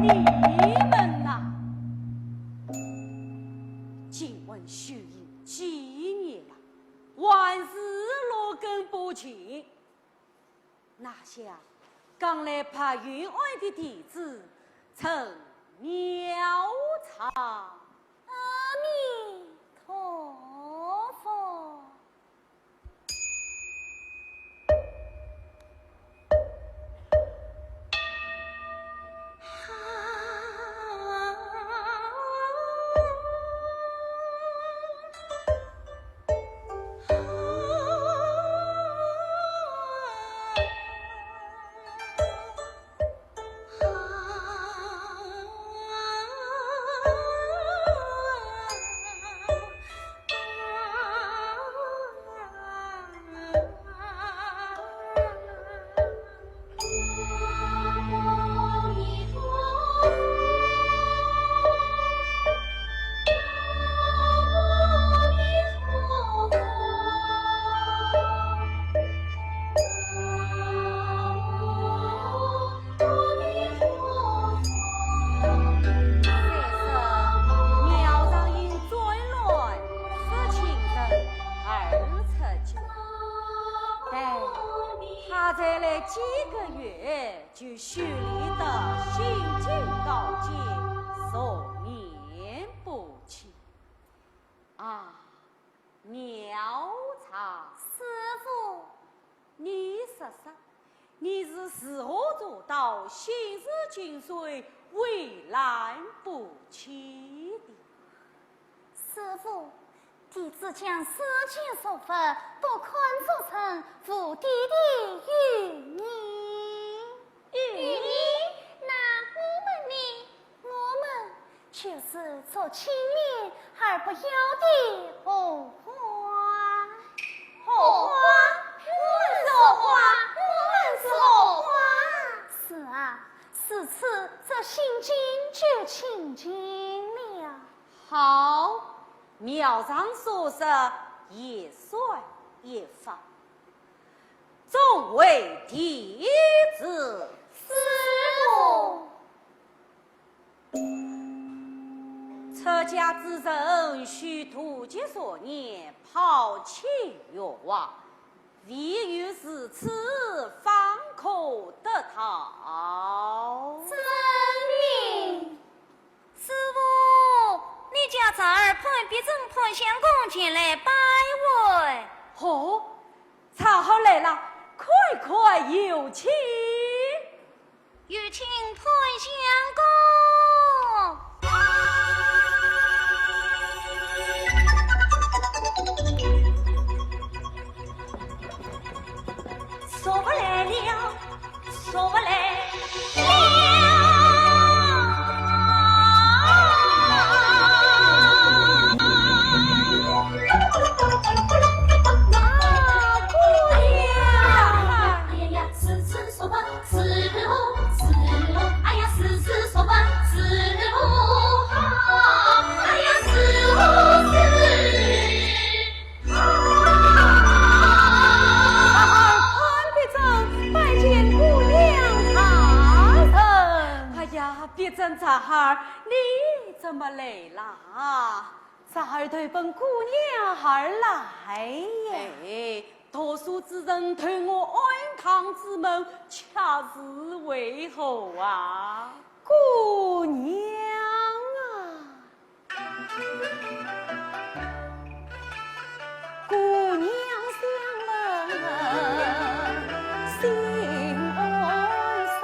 你们呐，今闻虚应几年了，万事落根不清。哪想刚来爬云外的弟子成鸟巢。阿弥陀佛。几个月就许离的心境告诫，所面不清。啊，鸟巢师傅，你说说，你是如何做到心事尽遂、蕙然不起的？师傅，弟子将事情所发都看作成父弟的语言。语言？那我们就是做青年而不要的荷花。荷花？我们是荷花，是啊，是此这心境就清净了。好。庙上所说也算也放，众位弟子，师父，出家之人须图己所念，抛弃欲望，唯有如此方可得逃。真别正潘相公前来拜会。哦，茶好来了，快快有请。有请潘相公。说不来了，说不来了。别正茶儿，你怎么来啦？茶儿对本姑娘儿来耶。多数之人推我安堂之门，恰是为何啊？姑娘啊，姑娘相问心安伤。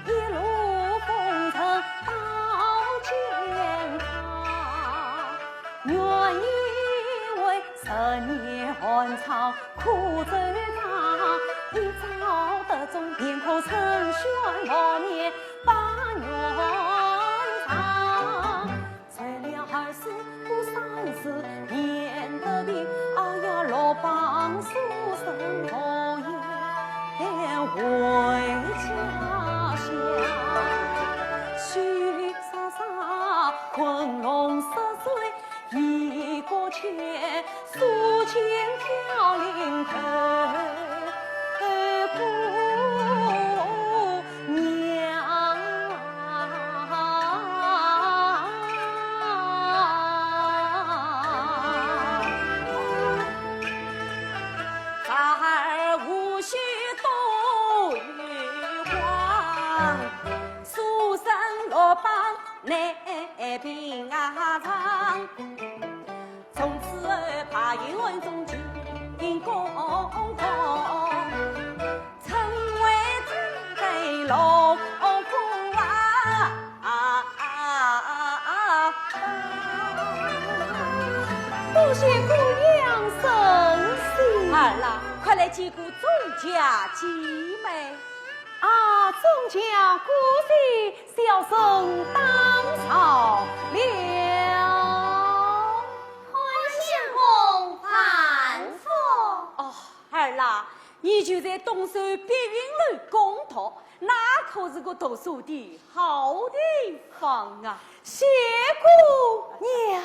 一路风尘到健康，愿意为10年寒窗苦挣扎，一朝得中便可成全我年把原长。虽了24不30年得病，哎呀老帮书生无言回家乡，许沙沙昆仑10岁一过圈，素琴飘零头。姑娘咱儿无需多余慌，书生落榜难平常。从此怕云文中进公公，成为真对龙虎多谢姑娘生喜儿啦，快来击鼓众家姐妹啊！众家姑息，小生当朝了。儿啦，你就在东山碧云楼公堂，那可是个读书的好地方啊！谢姑娘。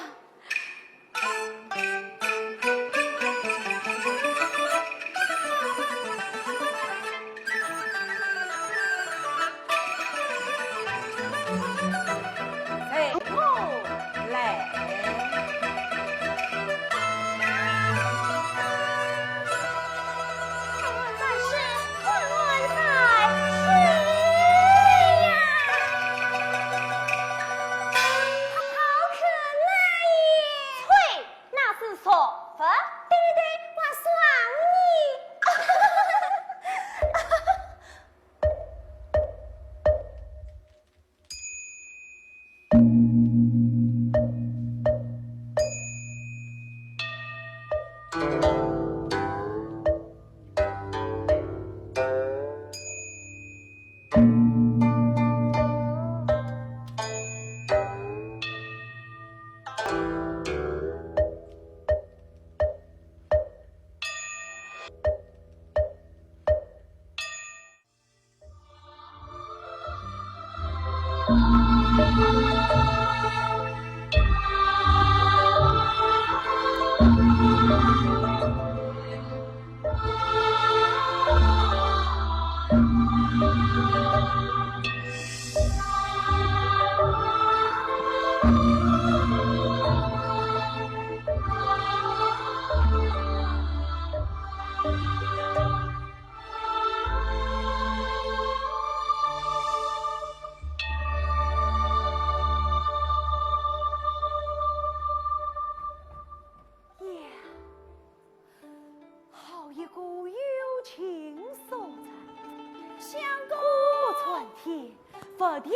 佛殿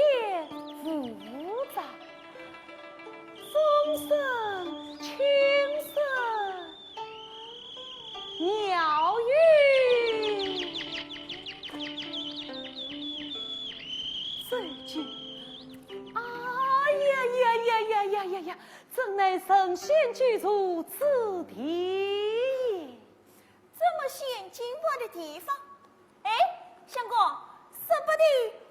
复杂，钟声清色，妙语。最近，呀！真乃神仙居住此地也。这么险境外的地方，哎，相公，说不定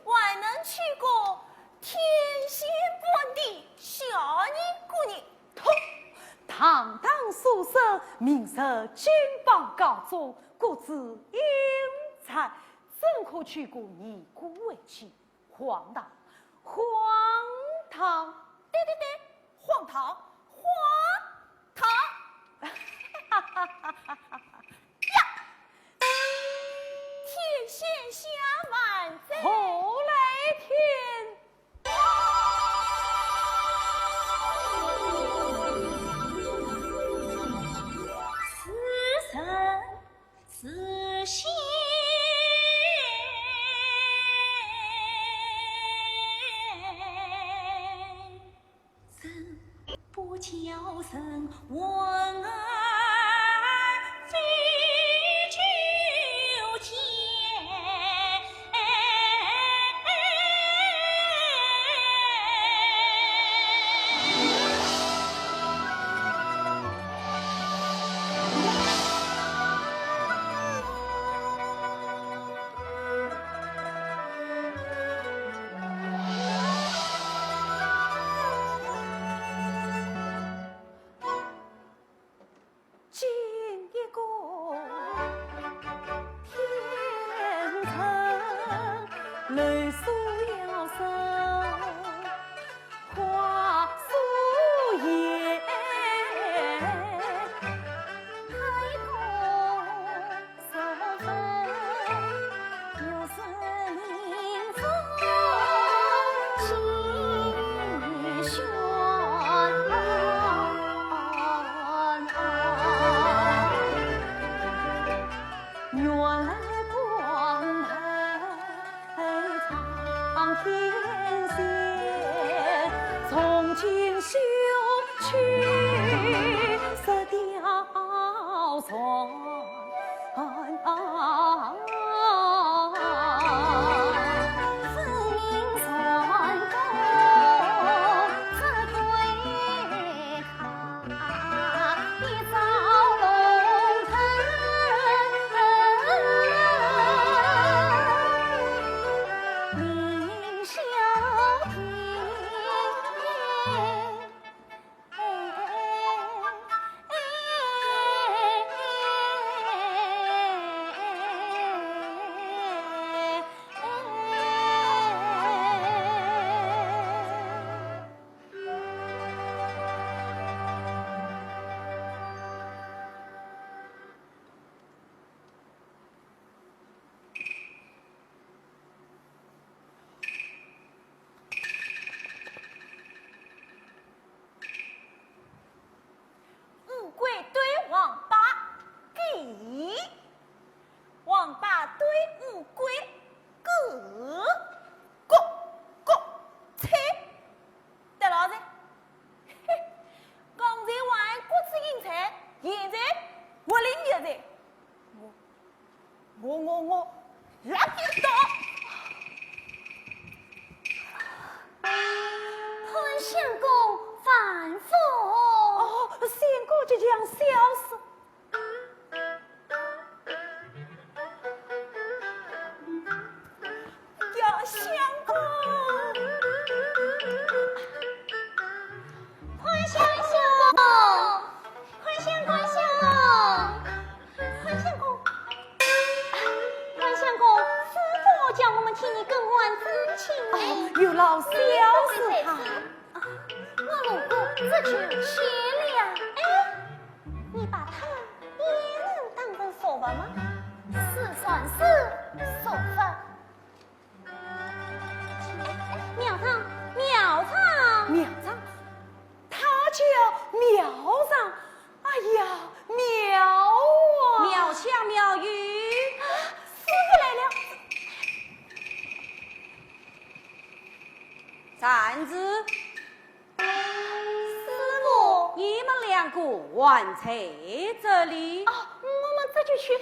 还能去过天仙本地小人姑娘。堂堂书生，名声金榜高中，国之英才，怎可娶过尼姑为妻？荒唐！荒唐！对，荒唐！呀！天仙下凡哉！后来天。此生此心。不叫声闻儿飞九天，泪疏腰身，花树叶，开过手分，又是临风心弦。原来光配苍天仙，从今休去色雕船。王八对乌龟各切，对老子，刚才玩国吃硬菜，现在我领你的，我来你刀！潘相公反复哦，仙姑即将消失。相公，潘相公，潘相公，师傅叫我们替你更换知情。有劳萧师他。我路过这就谢了。哎，你把他也能当成说法吗？是算是说法。庙长，他叫庙长。哎呀，妙啊！妙腔妙语，师傅来了。站子。师傅，你们两个还在这里？我们这就去，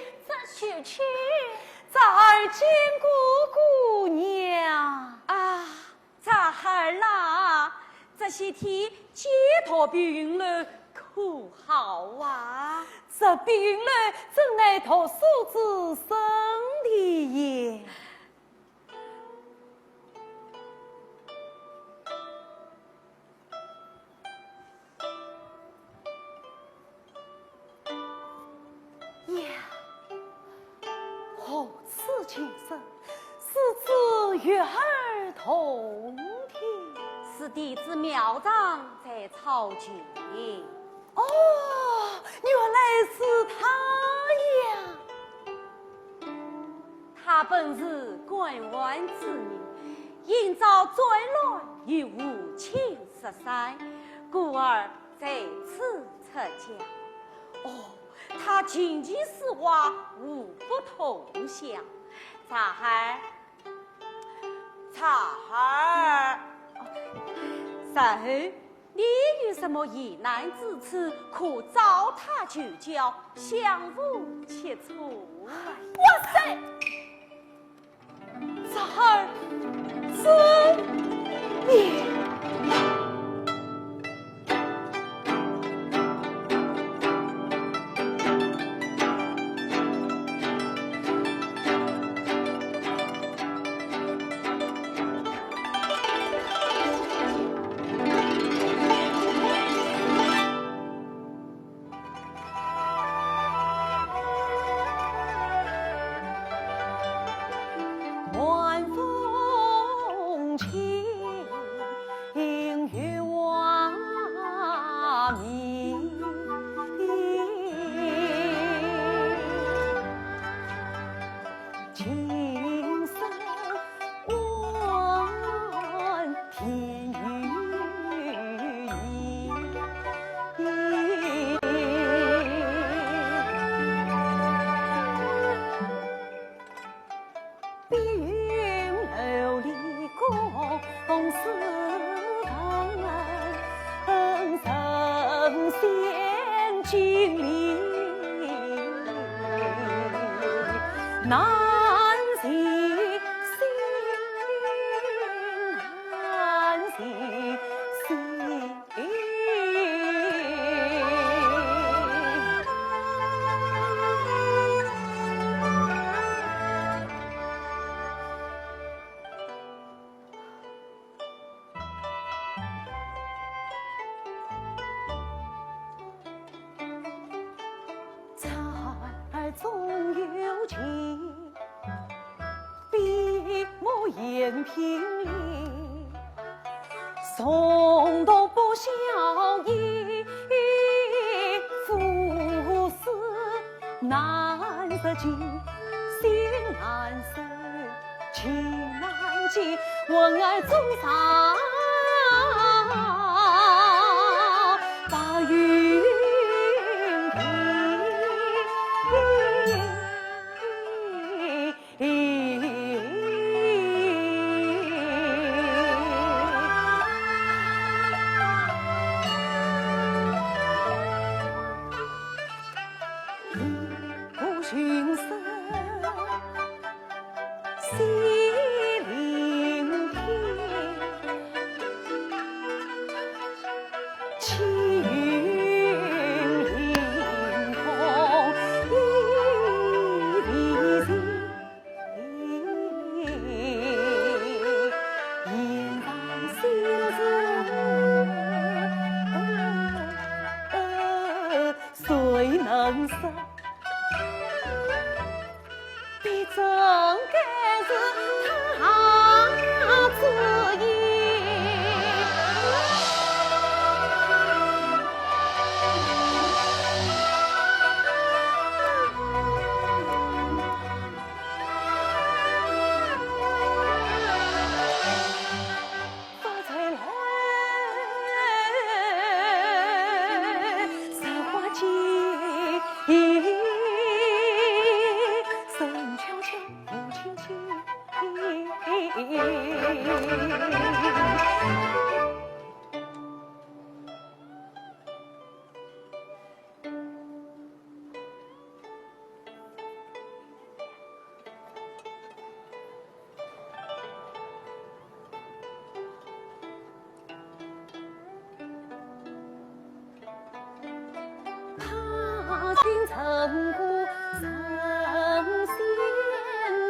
再见姑娘啊，咋孩儿啦？这些天街头病了，可好啊？这病了正来头素子身体也。好此情深，是子悦耳同听。是弟子庙长在操剧。哦，原来是他呀！他本是关湾之女，因遭罪乱，已无亲13，故而在此出家。哦，他琴棋书画无不同享。茶孩儿，然后你有什么疑难之处，可找他求教，相互切磋。哇塞，这儿是你。晚风轻，月华明。青山晚，天与碧云楼里共思恨，神仙经历难行难行。才总有情，笔墨言平理，诵读不晓意，夫事难得尽，心难收，情难尽，问爱中上把云不寻声细聆听，其余听城鼓声先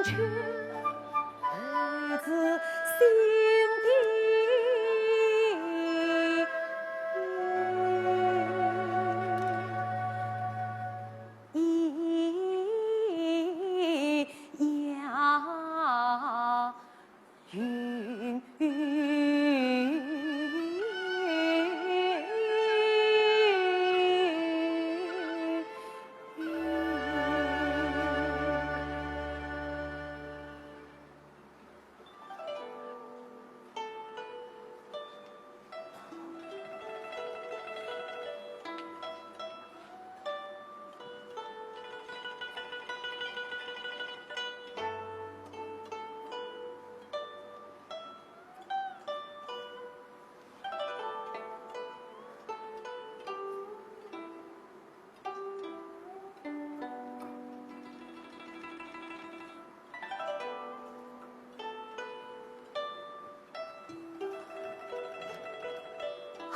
去，儿子心底呀云。哎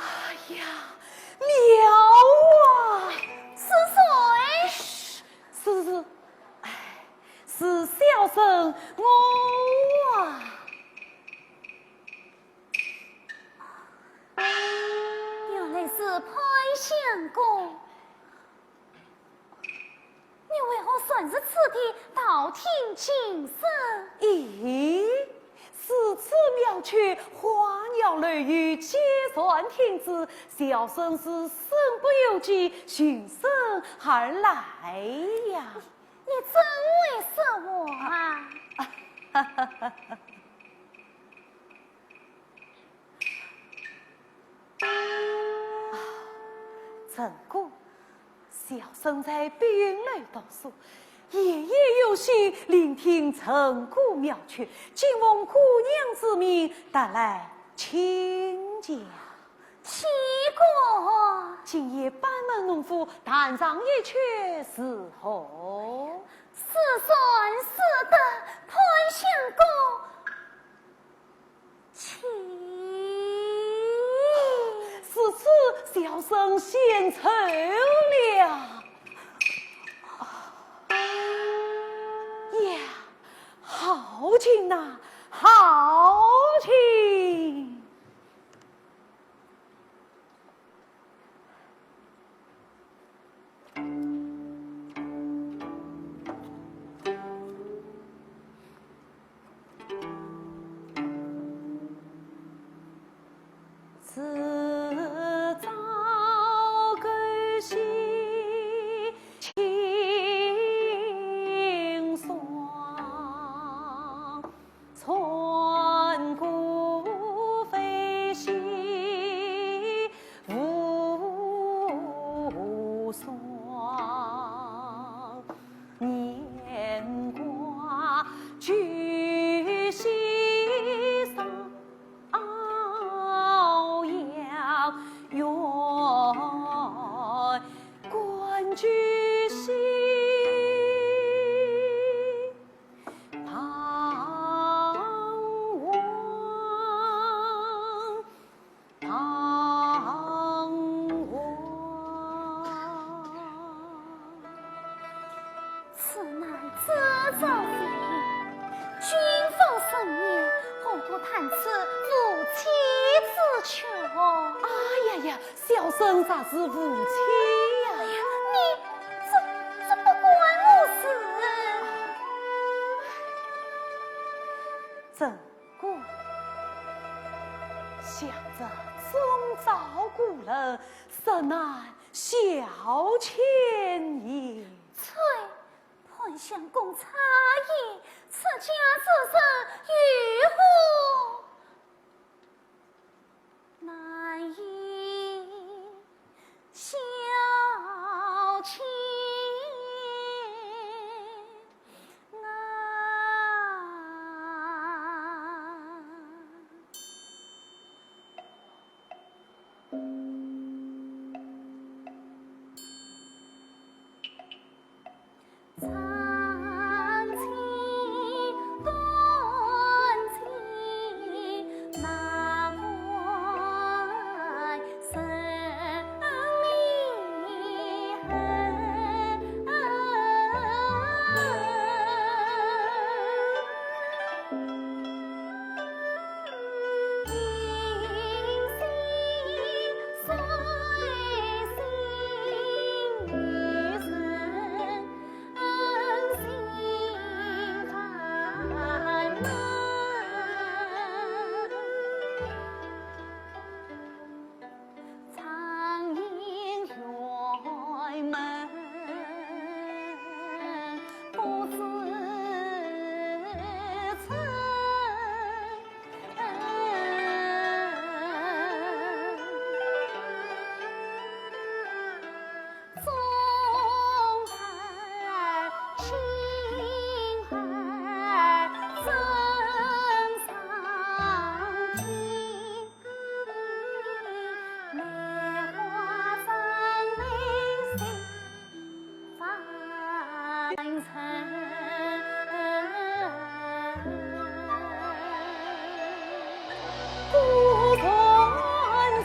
呀，妙啊！是谁？是，哎，是小生我啊！原来是潘相公，你为何算是此地道听情声？咦，是此妙曲花鸟类语皆算停止，小生是身不由己，寻声而来呀。你真为什么啊？陈姑，小生在碧云楼读书，夜夜有心聆听陈姑妙曲，今奉姑娘之命带来请教。奇果，今夜班门弄斧，弹上一曲是何？是算是的潘相公，请。是此小生献丑了呀！好情呐，好情！自早归西清霜，穿古飞兮无双，年挂居西上。远观居心盼望，盼望。此乃这造之君奉圣业，何不谈此夫妻之求？哎呀呀，小生咋是无妻呀？你这不关我事。怎过想着终遭故人，实难小倩也。翠潘相公差异，此家之身如何？难以小倩啊！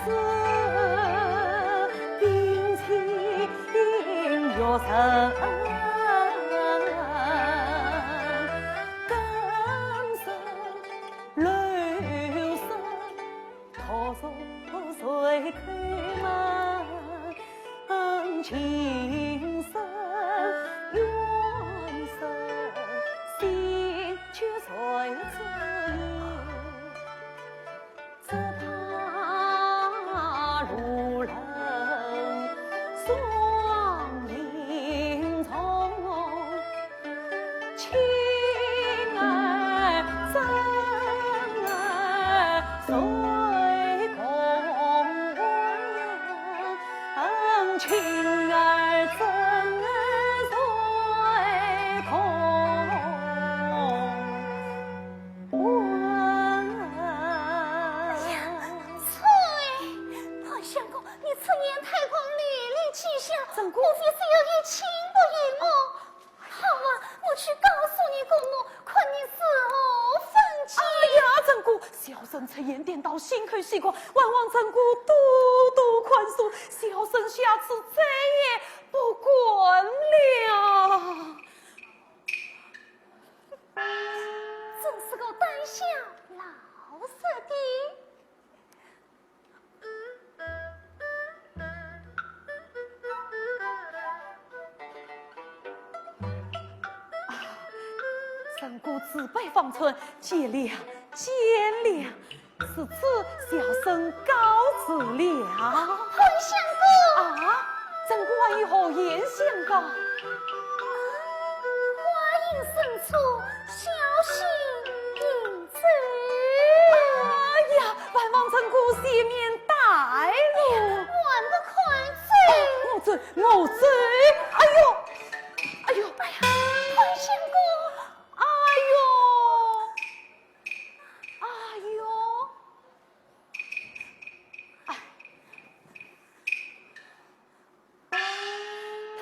是冰清玉成，更深流水托住水开门，情深缘深，心却随之意。只怕路人双影重，情儿真儿随空，情儿真儿随空。你此言太过烈烈气象，怎故莫非是有意情不与我？好啊，我去告诉你姑母，看你是何分解。哎呀，曾姑，小生出言颠倒，心口细光，望望曾姑多多宽恕，小生下次再也不管了。真是个胆小老实的。曾姑自卑方寸，见谅见谅，是此小生告辞了。潘相公啊，曾姑还有何言相告？话音深处，小心应之。哎呀，万望曾姑赦免带路，还不快走！我罪，我罪！哎呦，哎呦，哎呀，潘相公。哎呦，哎呦，哎，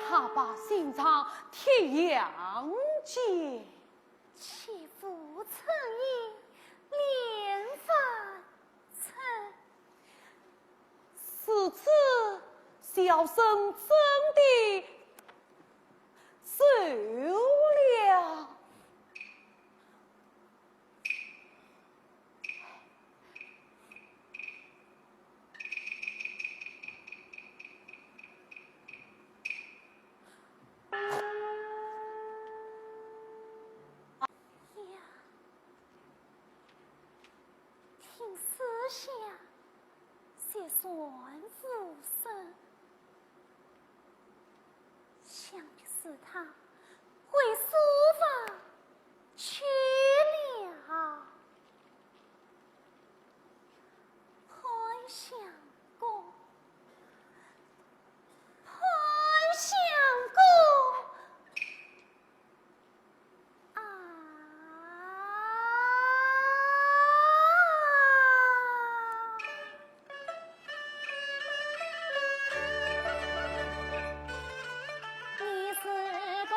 他把心肠贴阳间，岂复此意，连番称，是此小生真的受了。听思想，些算无声，想的是他会书法去了，潘相公，潘相公。你是个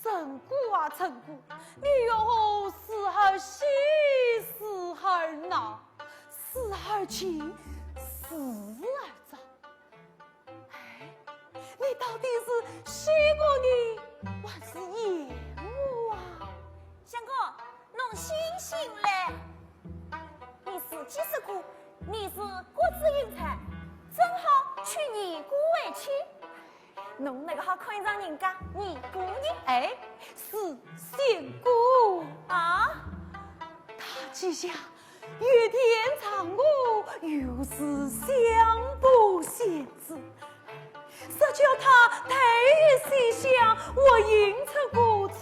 陈姑啊，陈姑，你有时候喜，时候恼，时候情，时而长。哎，你到底是喜我呢，还是厌我啊？相公，侬醒醒嘞！你是几时过？你是国子云彩，正好娶尼姑为妻。侬那个好看上人家尼姑呢？哎，是仙姑啊！他记下月天长我，又是相不贤子，这叫他退于西厢，我应出过翠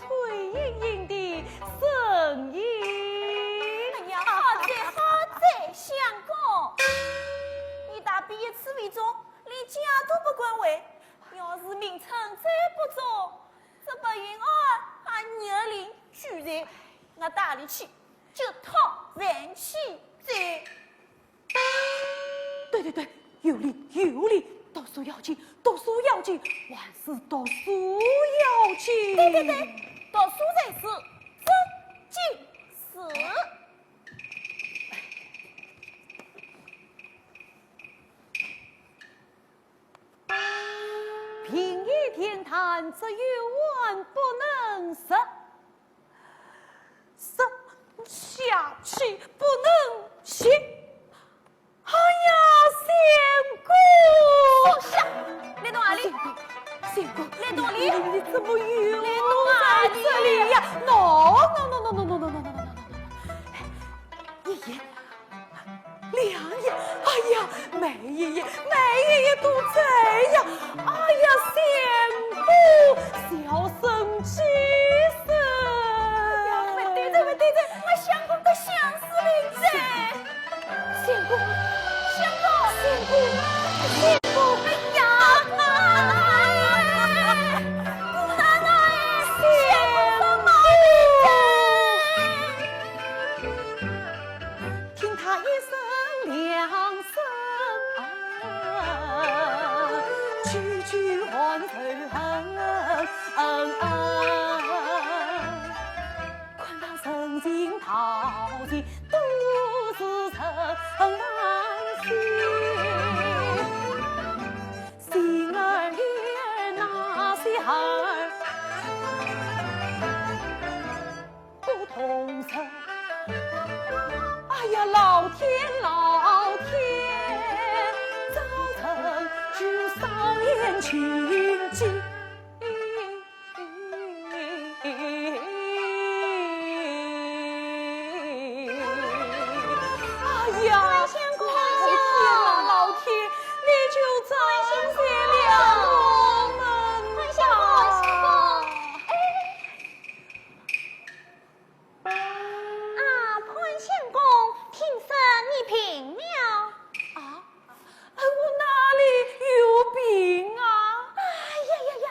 盈盈的声音。哎呀，好在，相公，你大毕业此为中，连家都不管为。要是名称再不做，这白云儿还年龄居然，我大力气就讨人气在。对，有理，读书要紧，读书要紧，万事读书要紧。对，读书才是真经事。平易天谈，则有万不能食；食下去不能行。哎呀，仙姑！下，来到哪里？仙姑，来到哪里？你怎么有在这里呀 ？No！ 爷爷。两爷，哎呀，梅爷爷都在呀！哎呀，仙姑，小生气死！对，我相公的相思灵在。仙姑，相公，仙姑，哎呀，姑奶奶，相公哪里在？听他一声两声，句句欢声，看到神经淘气，都是成难心。心儿女儿那些儿不同声。哎呀，老天，造成就少年情景。哎呀，天哪，老天，你就再见了我们吧。相公，潘相公，听说你病了啊，我哪里有病啊？哎呀，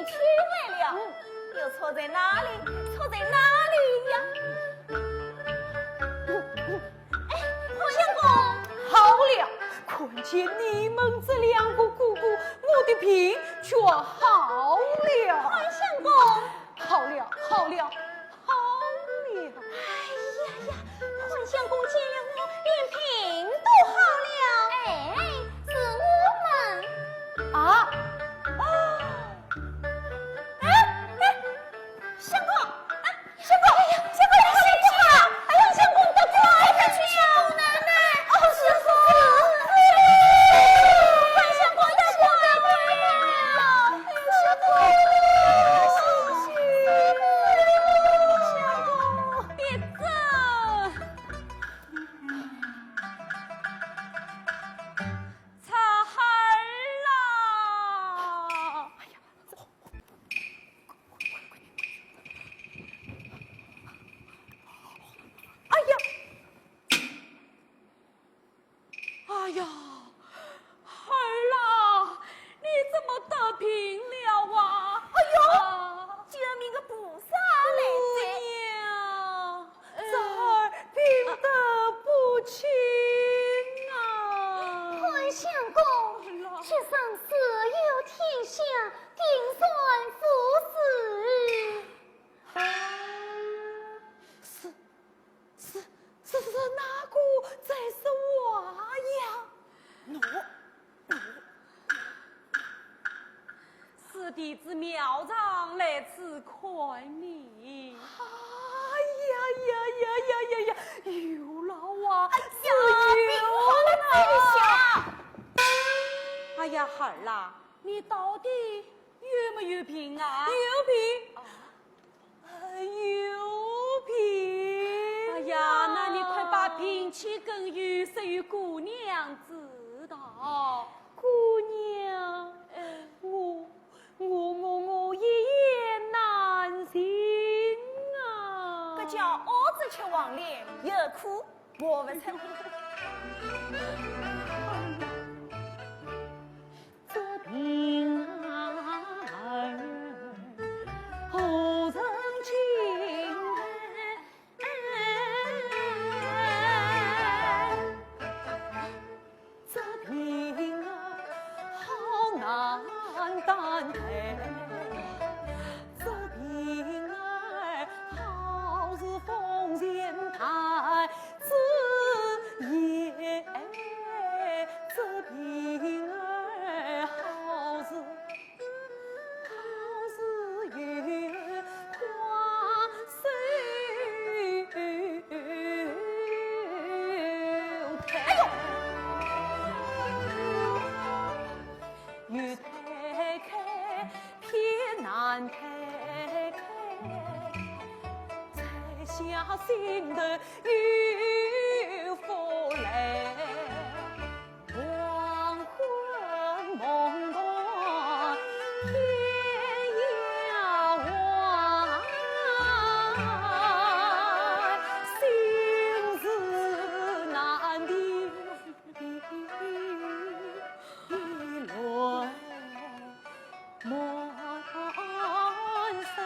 你去来了，又错在哪里？错在哪里呀？哎，黄相公，好了，看见你们这两个姑姑，我的病却好了。黄相公，好了，好了，好了。哎呀，黄相公见了我，连病都好了。哎，是我们啊！相公，相公，哎呀，相公，你好啊！哎呀，相公，快快去呀！奶奶，哦，师傅，快，相公要过来了！哎呀，相公，别走，擦孩儿啦！哎呀，哎呀，孩儿啦，你怎么得病了啊？哎呦啊救命个菩萨来着！娘，这儿病得不轻啊！黄相公，世上自有天下，定算夫死。是哪个在是我呀？是弟子庙长来此看你。呀！有了啊！哎呀，病好了，这下。哎呀，孩儿啦，你到底有没有病啊？有病，有病！哎呀，那你快把病情根源说与姑娘知道。姑娘，我一言难尽啊！这叫儿子吃黄连，有苦我不成。这病儿何曾轻？这病儿好难担待，这病儿好似风险太子也，这病儿好似月光水台。欲推开偏难推开，才下心头有福来。黄昏梦到天涯望，心事难定。满山。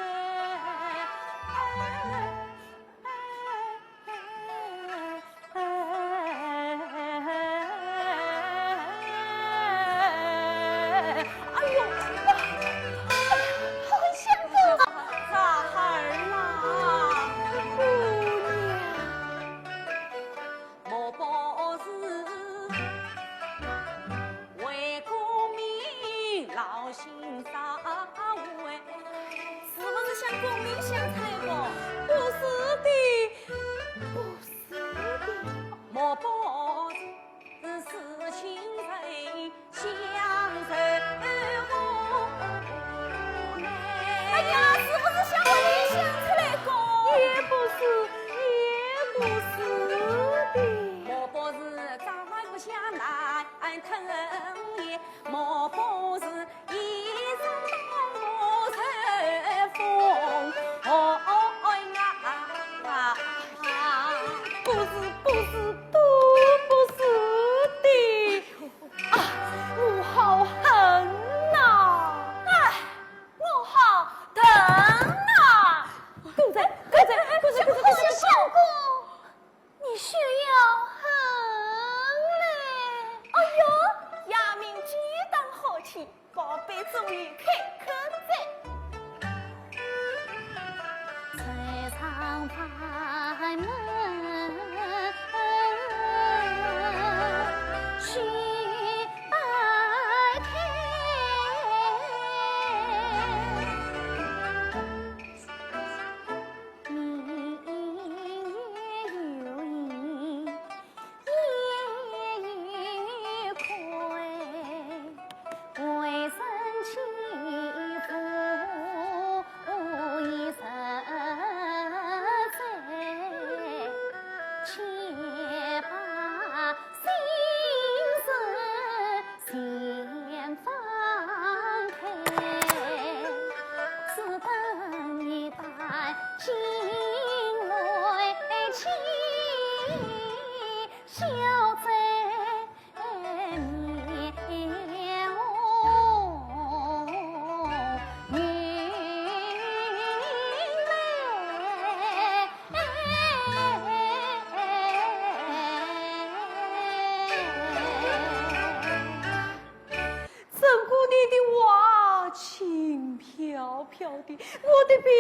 的，我的病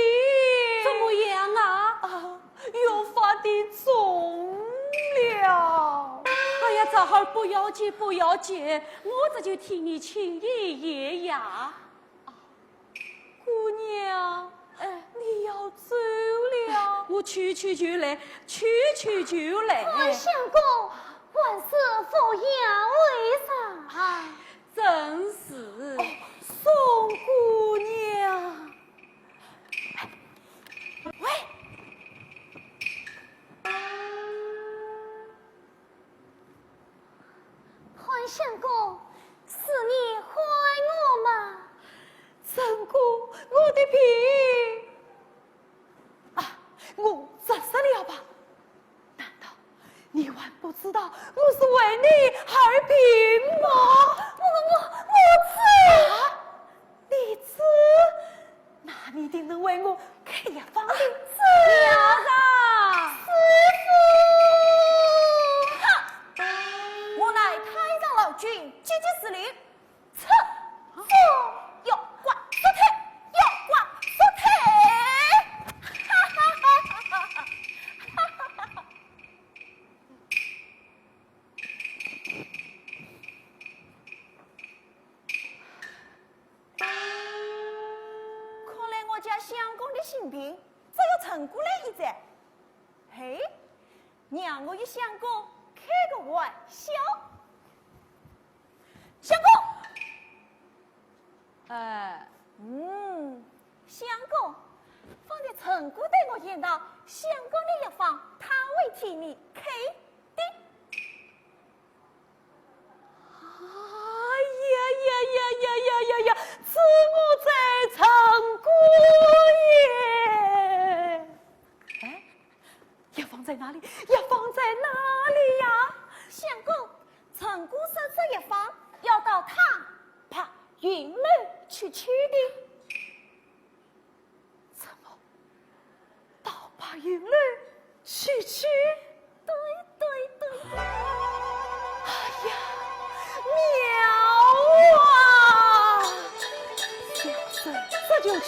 怎么样啊？啊，又发的重了。哎呀，这会儿不要紧，不要紧，我这就替你请爷爷呀。姑娘，你要走了？我去就来，去就来。俺相公，万师傅要为啥？真是。宋姑娘，喂，俺相公，是你坏我吗？陈姑，我的病啊，我这死了吧？难道你还不知道我是为你而病吗？我治啊！你治？那你一定能为我开一方的治娘啊！师傅，我乃太上老君，急急司令，撤左右挂左腿，右挂左腿。哈哈哈哈哈哈！看来我家相公的性病只有陈姑来一载。嘿，让我与相公开个玩笑。相公，相公，方才陈姑对我言道，相公的药方他会替你开的。哎呀！此我在陈姑爷。哎，药方在哪里？药方在哪里呀？相公，陈姑手这药方要到他怕云楼去取的。怎么到把云楼去？对。哎呀，妙啊！小生这就去。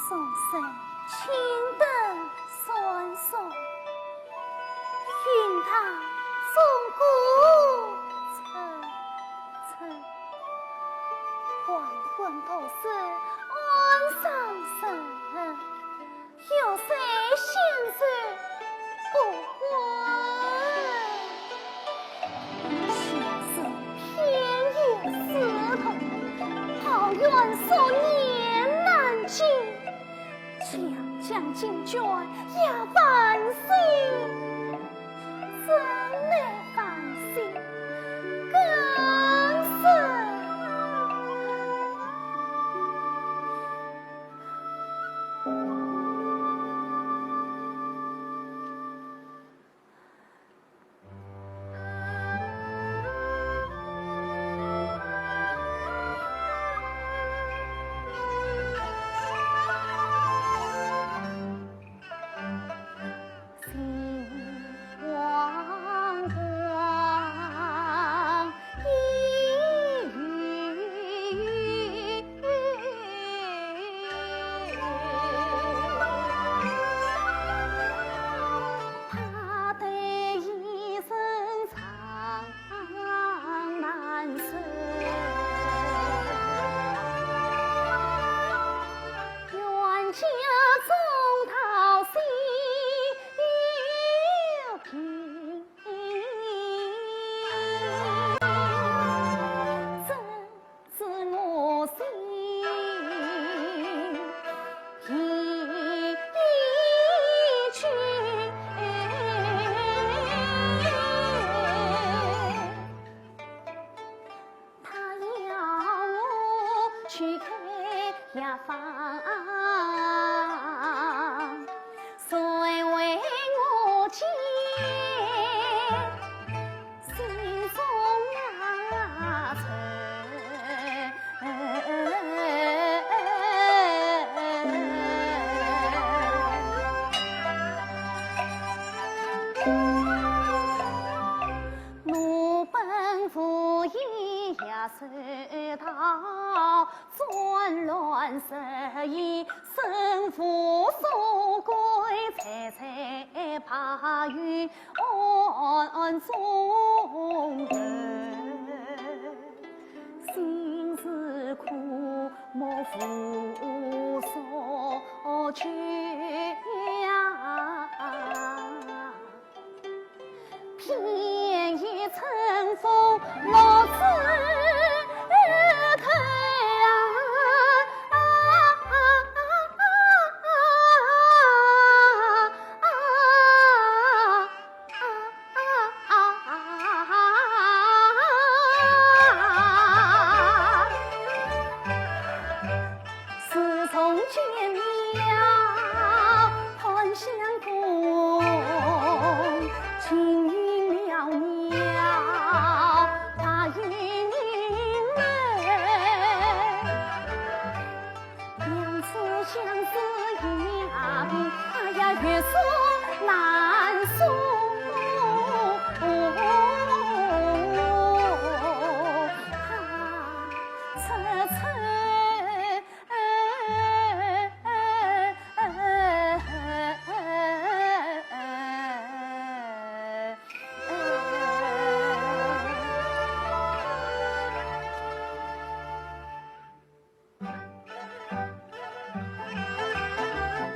送神青灯闪烁，钟鼓沉，黄昏都是安上神，有谁先生不还？先是偏有私通，好愿所念难尽，强将进军也烦心，怎奈烦心更是。世道纷乱失意，生父所归，才才怕于暗中人，心是苦莫负所求呀。偏一乘风落枝头自从见了檀香宫，情云袅袅大云美，两次相思呀比哎呀越说难说。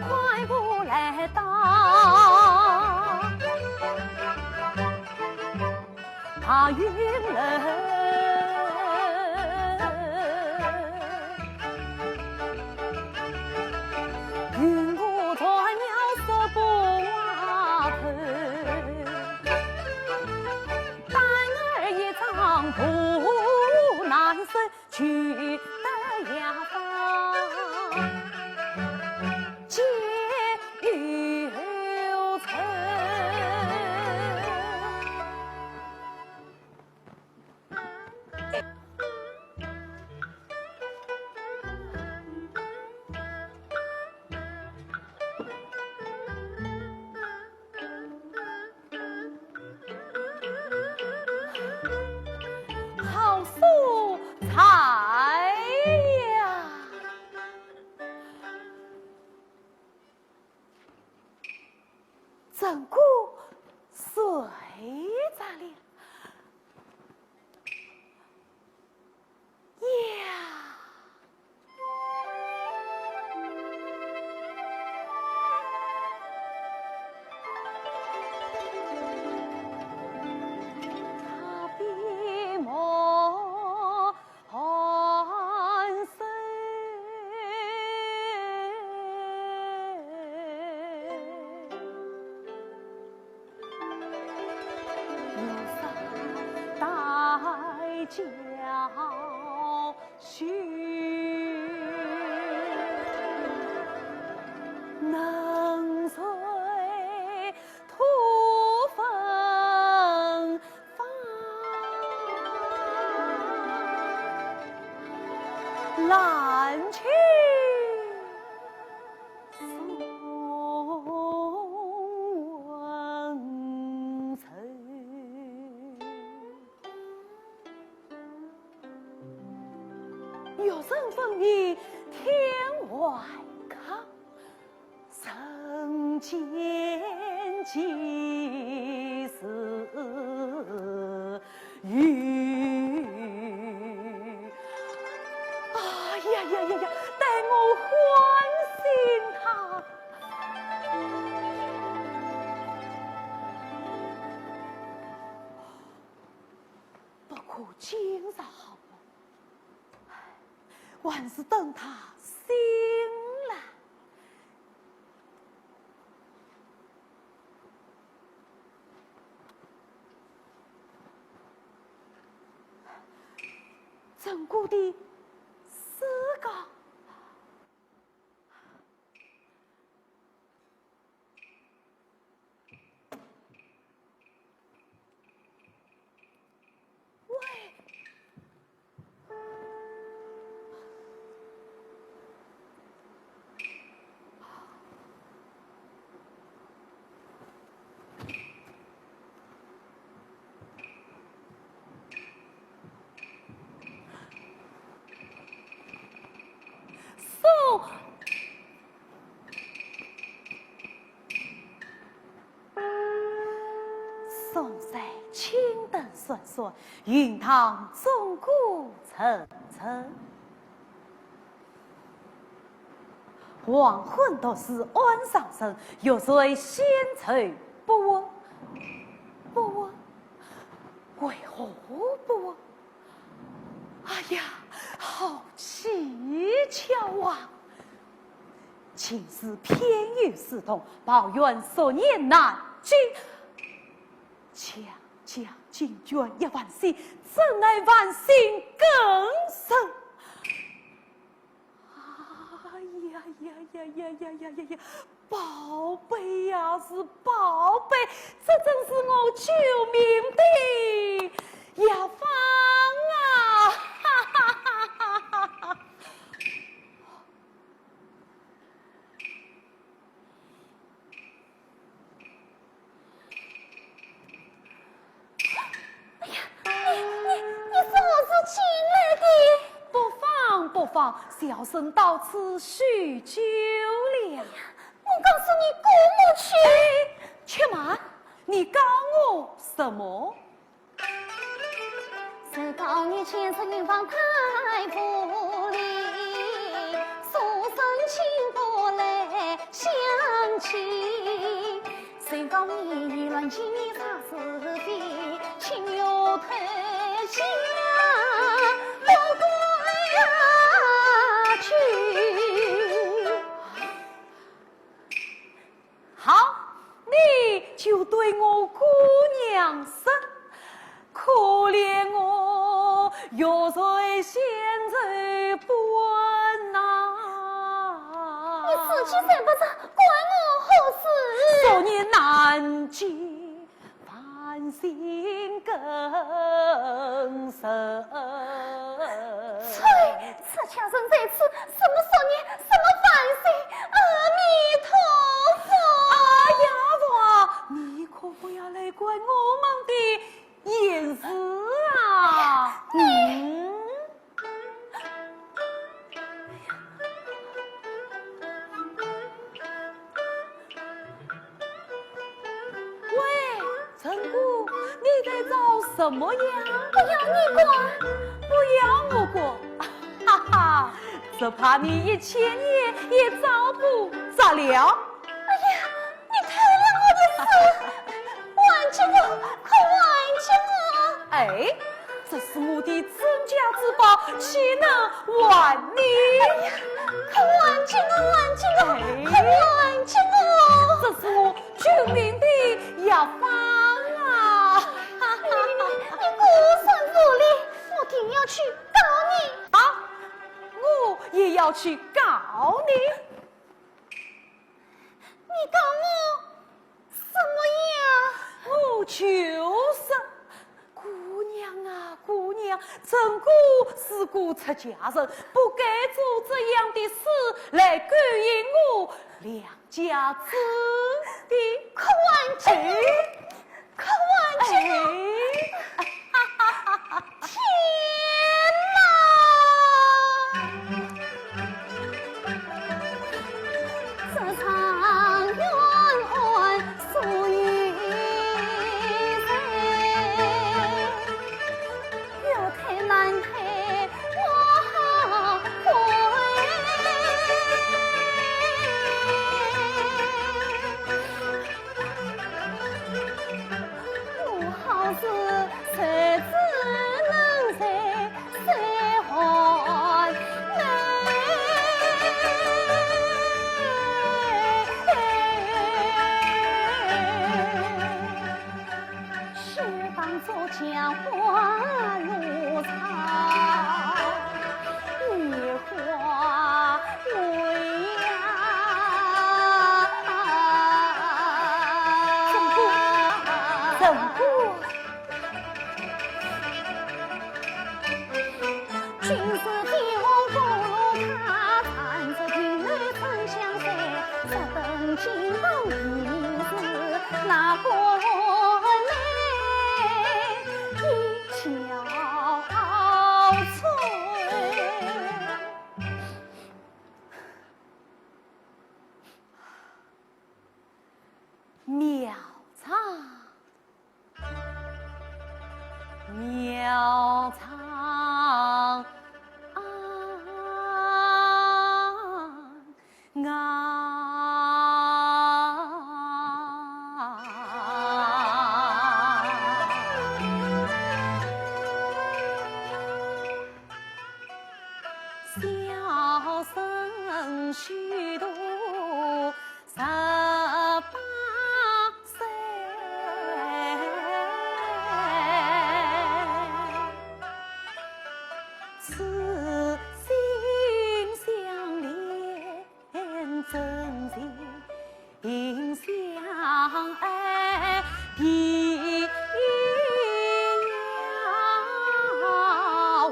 快步来到大云楼，云雾传了十八头，单儿一张不难伸，去得呀方。皆有愁，好素材呀！怎顾水咋了？呀！他比我寒生，有啥代教训？能随土风放，蓝旗送文城。有生风雨天外康，曾见几时雨？啊呀呀呀呀！待我唤醒他。不可今朝好了，还是等他醒来。整个的思考，喂，送。宋山青灯烁烁，云堂钟鼓沉沉。黄昏都是安上身，欲随仙翠不闻，不闻，为何不闻？哎呀，好蹊跷啊！情丝偏于刺痛，抱怨所念难尽。强将进卷一万岁，怎爱万幸更深？哎呀呀呀呀呀呀呀呀！宝贝呀，是宝贝，这正是我救命的药方啊！哈哈哈哈哈哈！你是我是亲来的，不妨，小生到此叙旧了。我告诉你，姑母去。且慢，你告我什么？是告你前世云房太不利，素生情不来相亲。谁告你议论情义差是非，情有退下不归去。好，你就对我姑娘说，可怜我若随现在不闻呐。你自己睡不着，关我何事？少年难尽，繁星更深。此强生在此，什么少年，什么繁星？阿弥陀佛！哎呀，你可不要来怪我们的言辞啊！喂，陈姑，什么样？不要你管，不要我过，哈哈，只怕你1000年也找不着了。哎呀，你开了我的手，挽起我，快挽起我！哎，这是我的镇家之宝，岂能挽你？哎呀，快挽起我，挽起我，快挽起我！这是我救命的药方啊！你孤身无力，我定要去告你！啊，我也要去告你。你告我什么呀？我就是姑娘啊，姑娘，陈姑是个出家人，不该做这样的事来勾引我两家子弟。快挽起我，快挽起我！天哪！这场冤案属于谁？要开难开，我我好是谁只能谁谁还雪当作江花如草，野花为陈姑，君子天王不如他，残子听来曾相随，这等金榜题字哪过来？一憔悴。妙唱，妙唱小生虚度18岁，此心相连，真情相爱，必要为。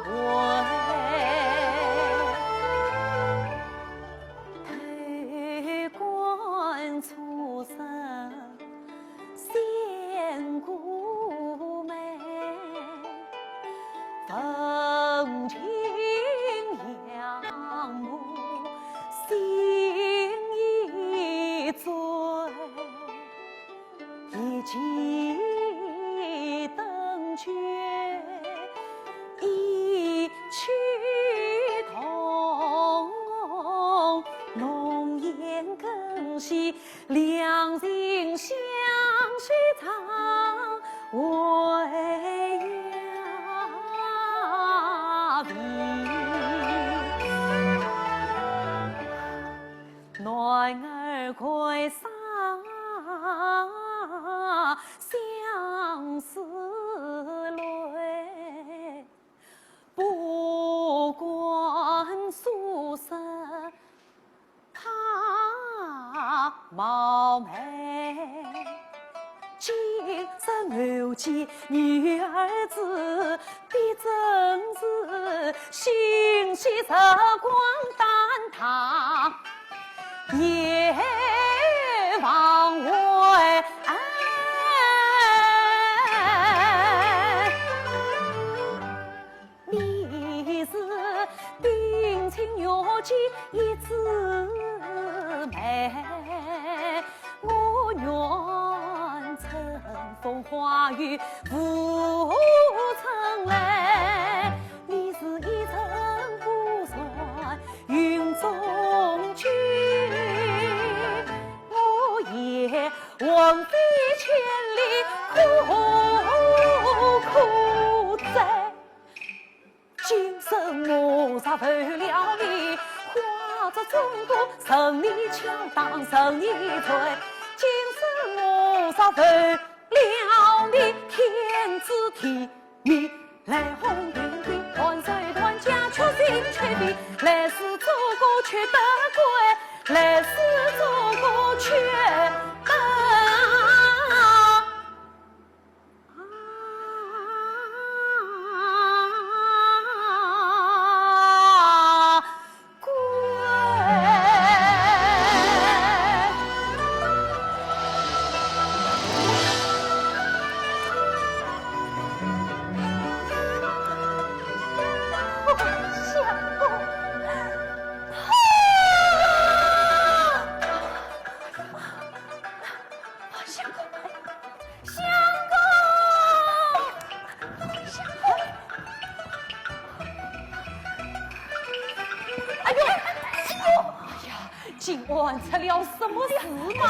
推冠出身，仙姑美，风情仰慕，心已醉，一骑登绝，一曲同浓颜更惜，两人相许长为呀比，男儿快上相思泪，不管俗世他貌美，今日偶见女儿子，必真是欣喜日光蛋挞，也望为你是冰清玉洁一枝梅，我愿成风花雨浮沉来，你是一尘不算云中君，我也枉费千里苦哉。今生我杀回了你，化作中国胜利敲当胜利锤。今生我杀回了你，天子提名来红顶顶，万岁万家确心确定，来世祖国却得归，来世祖国却得今晚出了什么事嘛？